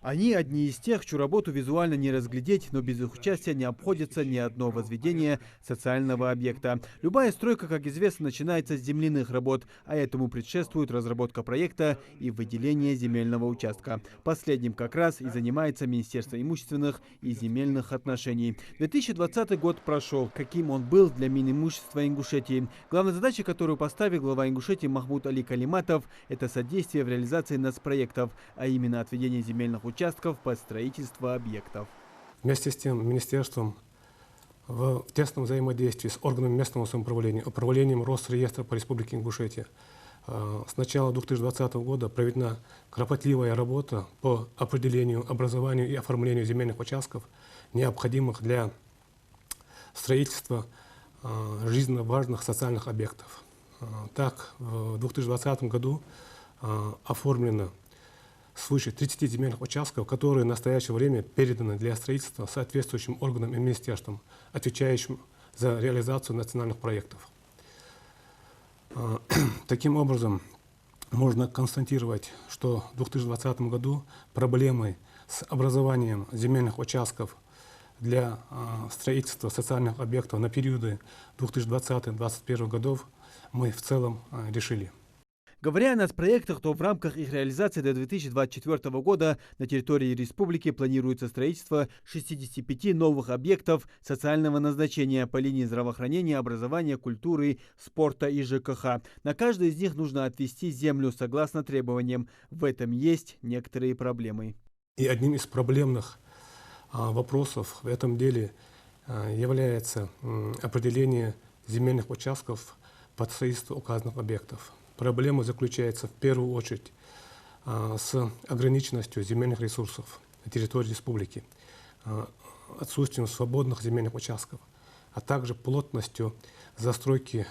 Они одни из тех, чью работу визуально не разглядеть, но без их участия не обходится ни одно возведение социального объекта. Любая стройка, как известно, начинается с земляных работ, а этому предшествует разработка проекта и выделение земельного участка. Последним как раз и занимается Министерство имущественных и земельных отношений. 2020 год прошел. Каким он был для Минимущества Ингушетии? Главной задачей, которую поставил глава Ингушетии Махмуд Али Калиматов, это содействие в реализации нацпроектов, а именно отведение земельных участков под строительство объектов. Вместе с тем, министерством в тесном взаимодействии с органами местного самоуправления, управлением Росреестра по Республике Ингушетия, с начала 2020 года проведена кропотливая работа по определению, образованию и оформлению земельных участков, необходимых для строительства жизненно важных социальных объектов. Так, в 2020 году оформлено свыше 30 земельных участков, которые в настоящее время переданы для строительства соответствующим органам и министерствам, отвечающим за реализацию национальных проектов. Таким образом, можно констатировать, что в 2020 году проблемы с образованием земельных участков для строительства социальных объектов на периоды 2020-2021 годов мы в целом решили. Говоря о нацпроектах, то в рамках их реализации до 2024 года на территории республики планируется строительство 65 новых объектов социального назначения по линии здравоохранения, образования, культуры, спорта и ЖКХ. На каждый из них нужно отвести землю согласно требованиям. В этом есть некоторые проблемы. И одним из проблемных вопросов в этом деле является определение земельных участков под строительство указанных объектов. Проблема заключается в первую очередь с ограниченностью земельных ресурсов на территории республики, отсутствием свободных земельных участков, а также плотностью застройки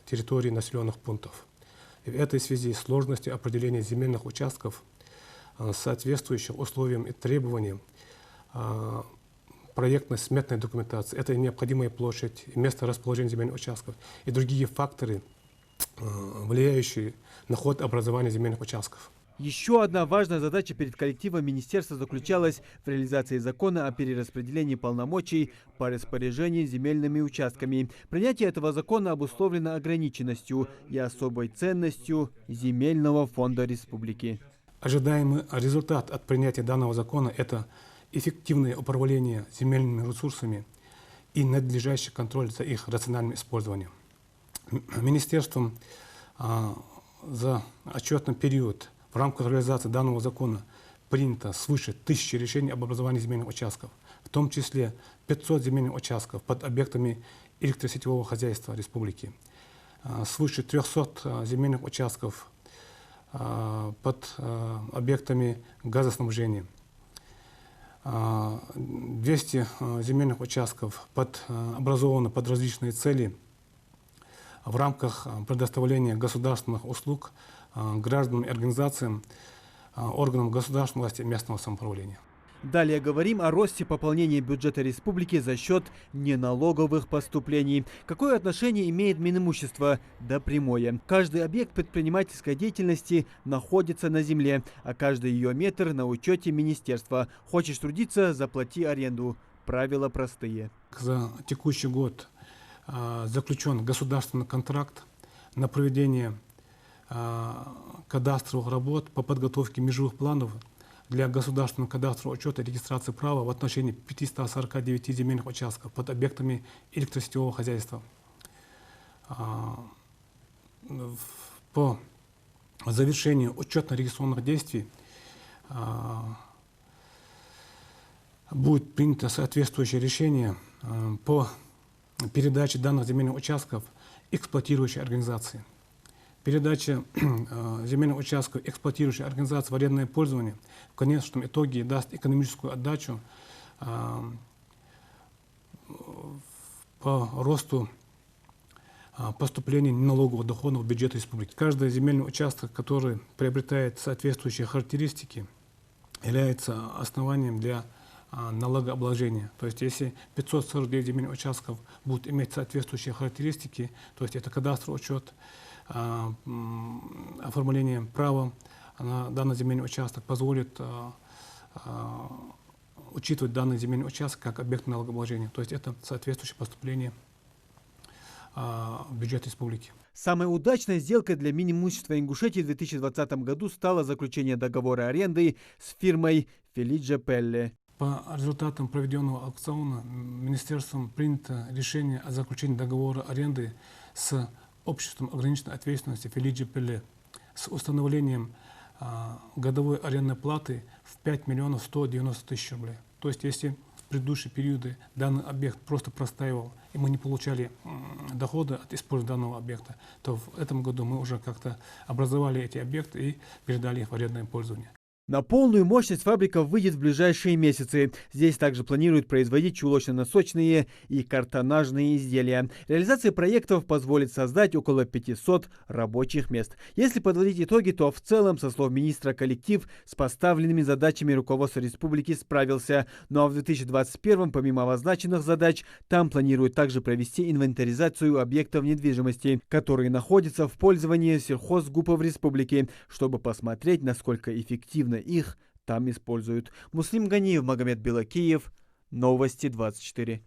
территорий населенных пунктов. И в этой связи сложности определения земельных участков, соответствующих условиям и требованиям проектно-сметной документации, это необходимая площадь, место расположения земельных участков и другие факторы, влияющие на ход образования земельных участков. Еще одна важная задача перед коллективом министерства заключалась в реализации закона о перераспределении полномочий по распоряжению земельными участками. Принятие этого закона обусловлено ограниченностью и особой ценностью земельного фонда республики. Ожидаемый результат от принятия данного закона – это эффективное управление земельными ресурсами и надлежащий контроль за их рациональным использованием. Министерством за отчетный период в рамках реализации данного закона принято свыше 1000 решений об образовании земельных участков, в том числе 500 земельных участков под объектами электросетевого хозяйства республики, свыше 300 земельных участков под объектами газоснабжения, 200 земельных участков образованы под различные цели в рамках предоставления государственных услуг гражданам и организациям, органам государственной власти и местного самоуправления. Далее говорим о росте пополнения бюджета республики за счет неналоговых поступлений. Какое отношение имеет Минимущество? Да прямое. Каждый объект предпринимательской деятельности находится на земле, а каждый ее метр на учете министерства. Хочешь трудиться – заплати аренду. Правила простые. За текущий год заключен государственный контракт на проведение кадастровых работ по подготовке межевых планов для государственного кадастрового учета и регистрации права в отношении 549 земельных участков под объектами электросетевого хозяйства. По завершению учетно-регистрационных действий будет принято соответствующее решение по передаче данных земельных участков эксплуатирующей организации. Передача земельных участков эксплуатирующей организации в арендное пользование в конечном итоге даст экономическую отдачу по росту поступления неналогового дохода в бюджет республики. Каждый земельный участок, который приобретает соответствующие характеристики, является основанием для налогообложения. То есть если 549 земельных участков будут иметь соответствующие характеристики, то есть это кадастровый учет, оформление права на данный земельный участок позволит учитывать данный земельный участок как объект налогообложения. То есть это соответствующее поступление в бюджет республики. Самой удачной сделкой для Минимущества Ингушетии в 2020 году стало заключение договора аренды с фирмой Фелиджа Пелле. По результатам проведенного аукциона министерством принято решение о заключении договора аренды с обществом ограниченной ответственности Фелиджа Пелле с установлением годовой арендной платы в 5 миллионов 190 тысяч рублей. То есть если в предыдущие периоды данный объект просто простаивал, и мы не получали дохода от использования данного объекта, то в этом году мы уже как-то образовали эти объекты и передали их в арендное пользование. На полную мощность фабрика выйдет в ближайшие месяцы. Здесь также планируют производить чулочно-носочные и картонажные изделия. Реализация проектов позволит создать около 500 рабочих мест. Если подводить итоги, то в целом, со слов министра, коллектив с поставленными задачами руководства республики справился. Ну а в 2021, помимо обозначенных задач, там планируют также провести инвентаризацию объектов недвижимости, которые находятся в пользовании сельхозгупов республики, чтобы посмотреть, насколько эффективно их там используют. Муслим Ганиев, Магомед Белакиев, Новости 24.